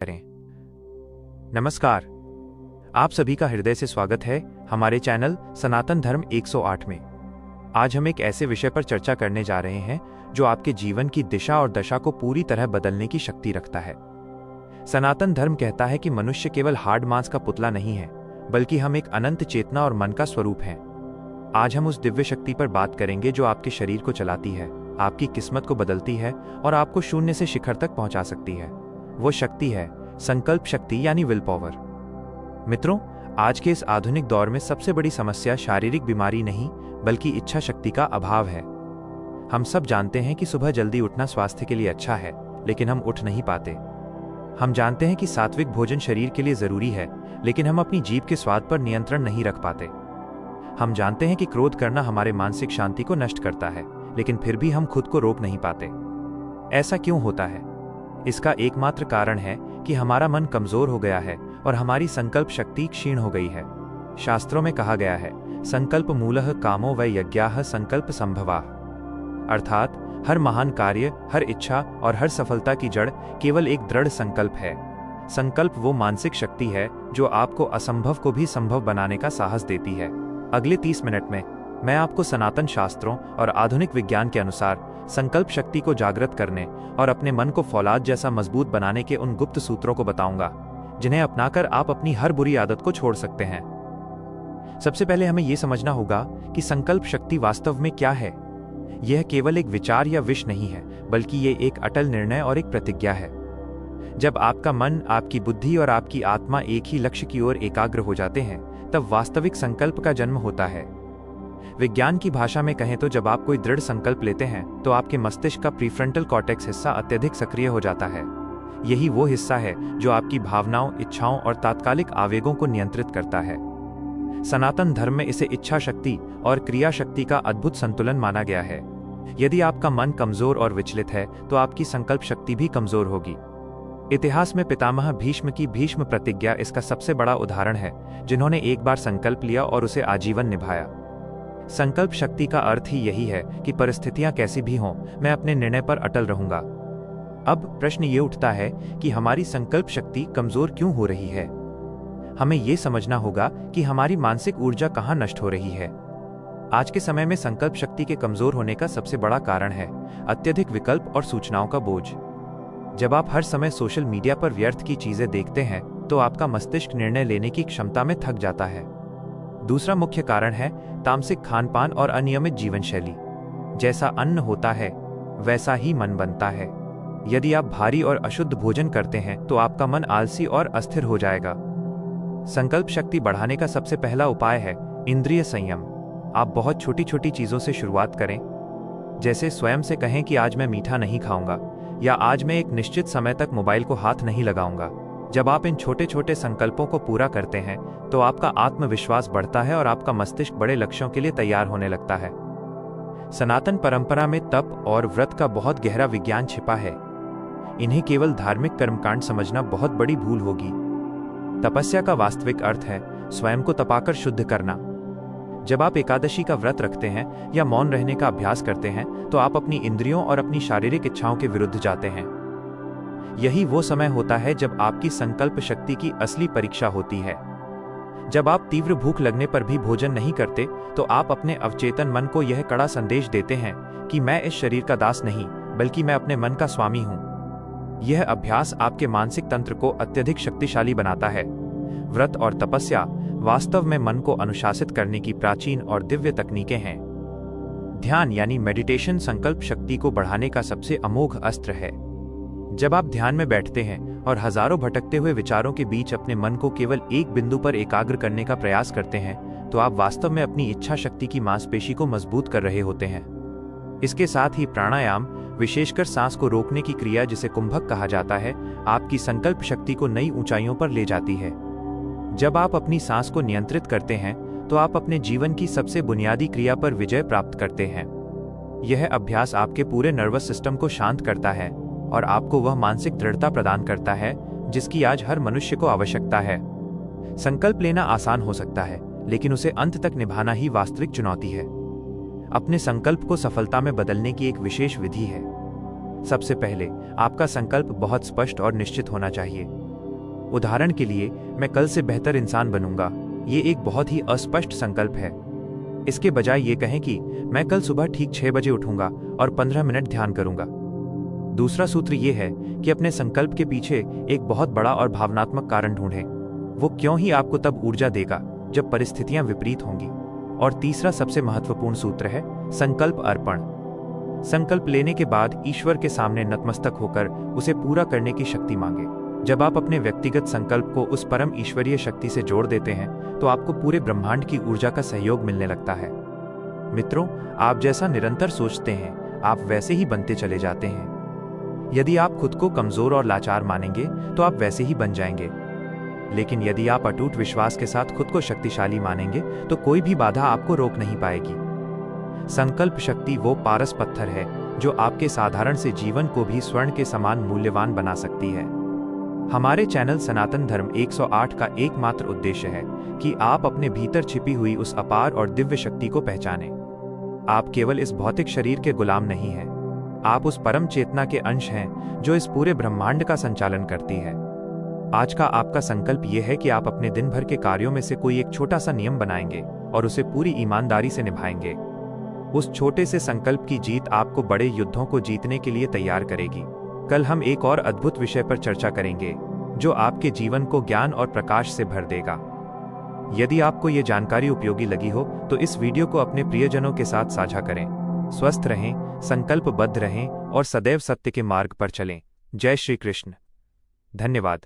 करें। नमस्कार, आप सभी का हृदय से स्वागत है हमारे चैनल सनातन धर्म 108 में। आज हम एक ऐसे विषय पर चर्चा करने जा रहे हैं जो आपके जीवन की दिशा और दशा को पूरी तरह बदलने की शक्ति रखता है। सनातन धर्म कहता है कि मनुष्य केवल हाड़ मांस का पुतला नहीं है, बल्कि हम एक अनंत चेतना और मन का स्वरूप हैं। आज हम उस दिव्य शक्ति पर बात करेंगे जो आपके शरीर को चलाती है, आपकी किस्मत को बदलती है और आपको शून्य से शिखर तक पहुंचा सकती है। वो शक्ति है संकल्प शक्ति यानी विल पावर। मित्रों, आज के इस आधुनिक दौर में सबसे बड़ी समस्या शारीरिक बीमारी नहीं, बल्कि इच्छा शक्ति का अभाव है। हम सब जानते हैं कि सुबह जल्दी उठना स्वास्थ्य के लिए अच्छा है, लेकिन हम उठ नहीं पाते। हम जानते हैं कि सात्विक भोजन शरीर के लिए जरूरी है, लेकिन हम अपनी जीभ के स्वाद पर नियंत्रण नहीं रख पाते। हम जानते हैं कि क्रोध करना हमारे मानसिक शांति को नष्ट करता है, लेकिन फिर भी हम खुद को रोक नहीं पाते। ऐसा क्यों होता है? इसका एकमात्र कारण है कि हमारा मन कमजोर हो गया है और हमारी संकल्प शक्ति क्षीण हो गई है। शास्त्रों में कहा गया है, संकल्प मूलः कामो वै यज्ञाः संकल्प संभवाः, अर्थात हर महान कार्य, हर इच्छा और हर सफलता की जड़ केवल एक दृढ़ संकल्प है। संकल्प वो मानसिक शक्ति है जो आपको असंभव को भी संभव बनाने का साहस देती है। अगले 30 मिनट में मैं आपको सनातन शास्त्रों और आधुनिक विज्ञान के अनुसार संकल्प शक्ति को जागृत करने और अपने मन को फौलाद जैसा मजबूत बनाने के उन गुप्त सूत्रों को बताऊंगा, जिन्हें अपनाकर आप अपनी हर बुरी आदत को छोड़ सकते हैं। सबसे पहले हमें यह समझना होगा कि संकल्प शक्ति वास्तव में क्या है। यह केवल एक विचार या विश नहीं है, बल्कि ये एक अटल निर्णय और एक प्रतिज्ञा है। जब आपका मन, आपकी बुद्धि और आपकी आत्मा एक ही लक्ष्य की ओर एकाग्र हो जाते हैं, तब वास्तविक संकल्प का जन्म होता है। विज्ञान की भाषा में कहें तो जब आप कोई दृढ़ संकल्प लेते हैं तो आपके मस्तिष्क का प्रीफ्रंटल कॉर्टेक्स हिस्सा अत्यधिक सक्रिय हो जाता है। यही वो हिस्सा है जो आपकी भावनाओं, इच्छाओं और तात्कालिक आवेगों को नियंत्रित करता है। सनातन धर्म में इसे इच्छा शक्ति और क्रिया शक्ति का अद्भुत संतुलन माना गया है। यदि आपका मन कमजोर और विचलित है तो आपकी संकल्प शक्ति भी कमजोर होगी। इतिहास में पितामह भीष्म की भीष्म प्रतिज्ञा इसका सबसे बड़ा उदाहरण है, जिन्होंने एक बार संकल्प लिया और उसे आजीवन निभाया। संकल्प शक्ति का अर्थ ही यही है कि परिस्थितियां कैसी भी हों, मैं अपने निर्णय पर अटल रहूंगा। अब प्रश्न ये उठता है कि हमारी संकल्प शक्ति कमजोर क्यों हो रही है। हमें यह समझना होगा कि हमारी मानसिक ऊर्जा कहां नष्ट हो रही है। आज के समय में संकल्प शक्ति के कमजोर होने का सबसे बड़ा कारण है अत्यधिक विकल्प और सूचनाओं का बोझ। जब आप हर समय सोशल मीडिया पर व्यर्थ की चीजें देखते हैं तो आपका मस्तिष्क निर्णय लेने की क्षमता में थक जाता है। दूसरा मुख्य कारण है तामसिक खानपान और अनियमित जीवन शैली। जैसा अन्न होता है वैसा ही मन बनता है। यदि आप भारी और अशुद्ध भोजन करते हैं तो आपका मन आलसी और अस्थिर हो जाएगा। संकल्प शक्ति बढ़ाने का सबसे पहला उपाय है इंद्रिय संयम। आप बहुत छोटी छोटी चीजों से शुरुआत करें, जैसे स्वयं से कहें कि आज मैं मीठा नहीं खाऊंगा या आज मैं एक निश्चित समय तक मोबाइल को हाथ नहीं लगाऊंगा। जब आप इन छोटे छोटे संकल्पों को पूरा करते हैं तो आपका आत्मविश्वास बढ़ता है और आपका मस्तिष्क बड़े लक्ष्यों के लिए तैयार होने लगता है। सनातन परंपरा में तप और व्रत का बहुत गहरा विज्ञान छिपा है। इन्हें केवल धार्मिक कर्मकांड समझना बहुत बड़ी भूल होगी। तपस्या का वास्तविक अर्थ है स्वयं को तपाकर शुद्ध करना। जब आप एकादशी का व्रत रखते हैं या मौन रहने का अभ्यास करते हैं तो आप अपनी इंद्रियों और अपनी शारीरिक इच्छाओं के विरुद्ध जाते हैं। यही वो समय होता है जब आपकी संकल्प शक्ति की असली परीक्षा होती है। जब आप तीव्र भूख लगने पर भी भोजन नहीं करते तो आप अपने अवचेतन मन को यह कड़ा संदेश देते हैं कि मैं इस शरीर का दास नहीं, बल्कि मैं अपने मन का स्वामी हूं। यह अभ्यास आपके मानसिक तंत्र को अत्यधिक शक्तिशाली बनाता है। व्रत और तपस्या वास्तव में मन को अनुशासित करने की प्राचीन और दिव्य तकनीकें हैं। ध्यान यानी मेडिटेशन संकल्प शक्ति को बढ़ाने का सबसे अमोघ अस्त्र है। जब आप ध्यान में बैठते हैं और हजारों भटकते हुए विचारों के बीच अपने मन को केवल एक बिंदु पर एकाग्र करने का प्रयास करते हैं तो आप वास्तव में अपनी इच्छा शक्ति की मांसपेशी को मजबूत कर रहे होते हैं। इसके साथ ही प्राणायाम, विशेषकर सांस को रोकने की क्रिया जिसे कुंभक कहा जाता है, आपकी संकल्प शक्ति को नई ऊंचाइयों पर ले जाती है। जब आप अपनी सांस को नियंत्रित करते हैं तो आप अपने जीवन की सबसे बुनियादी क्रिया पर विजय प्राप्त करते हैं। यह अभ्यास आपके पूरे नर्वस सिस्टम को शांत करता है और आपको वह मानसिक दृढ़ता प्रदान करता है जिसकी आज हर मनुष्य को आवश्यकता है। संकल्प लेना आसान हो सकता है, लेकिन उसे अंत तक निभाना ही वास्तविक चुनौती है। अपने संकल्प को सफलता में बदलने की एक विशेष विधि है। सबसे पहले आपका संकल्प बहुत स्पष्ट और निश्चित होना चाहिए। उदाहरण के लिए, मैं कल से बेहतर इंसान बनूंगा। ये एक बहुत ही अस्पष्ट संकल्प है। इसके बजाय ये कहें कि मैं कल सुबह ठीक 6 बजे उठूंगा और 15 मिनट ध्यान करूंगा। दूसरा सूत्र ये है कि अपने संकल्प के पीछे एक बहुत बड़ा और भावनात्मक कारण ढूंढें। वो क्यों ही आपको तब ऊर्जा देगा जब परिस्थितियां विपरीत होंगी। और तीसरा सबसे महत्वपूर्ण सूत्र है संकल्प अर्पण। संकल्प लेने के बाद ईश्वर के सामने नतमस्तक होकर उसे पूरा करने की शक्ति मांगे। जब आप अपने व्यक्तिगत संकल्प को उस परम ईश्वरीय शक्ति से जोड़ देते हैं तो आपको पूरे ब्रह्मांड की ऊर्जा का सहयोग मिलने लगता है। मित्रों, आप जैसा निरंतर सोचते हैं आप वैसे ही बनते चले जाते हैं। यदि आप खुद को कमजोर और लाचार मानेंगे तो आप वैसे ही बन जाएंगे, लेकिन यदि आप अटूट विश्वास के साथ खुद को शक्तिशाली मानेंगे तो कोई भी बाधा आपको रोक नहीं पाएगी। संकल्प शक्ति वो पारस पत्थर है जो आपके साधारण से जीवन को भी स्वर्ण के समान मूल्यवान बना सकती है। हमारे चैनल सनातन धर्म 108 का एकमात्र उद्देश्य है कि आप अपने भीतर छिपी हुई उस अपार और दिव्य शक्ति को पहचानें। आप केवल इस भौतिक शरीर के गुलाम नहीं हैं, आप उस परम चेतना के अंश हैं जो इस पूरे ब्रह्मांड का संचालन करती है। आज का आपका संकल्प यह है कि आप अपने दिन भर के कार्यों में से कोई एक छोटा सा नियम बनाएंगे और उसे पूरी ईमानदारी से निभाएंगे। उस छोटे से संकल्प की जीत आपको बड़े युद्धों को जीतने के लिए तैयार करेगी। कल हम एक और अद्भुत विषय पर चर्चा करेंगे जो आपके जीवन को ज्ञान और प्रकाश से भर देगा। यदि आपको ये जानकारी उपयोगी लगी हो तो इस वीडियो को अपने प्रियजनों के साथ साझा करें। स्वस्थ रहें, संकल्पबद्ध रहें और सदैव सत्य के मार्ग पर चलें। जय श्री कृष्ण। धन्यवाद।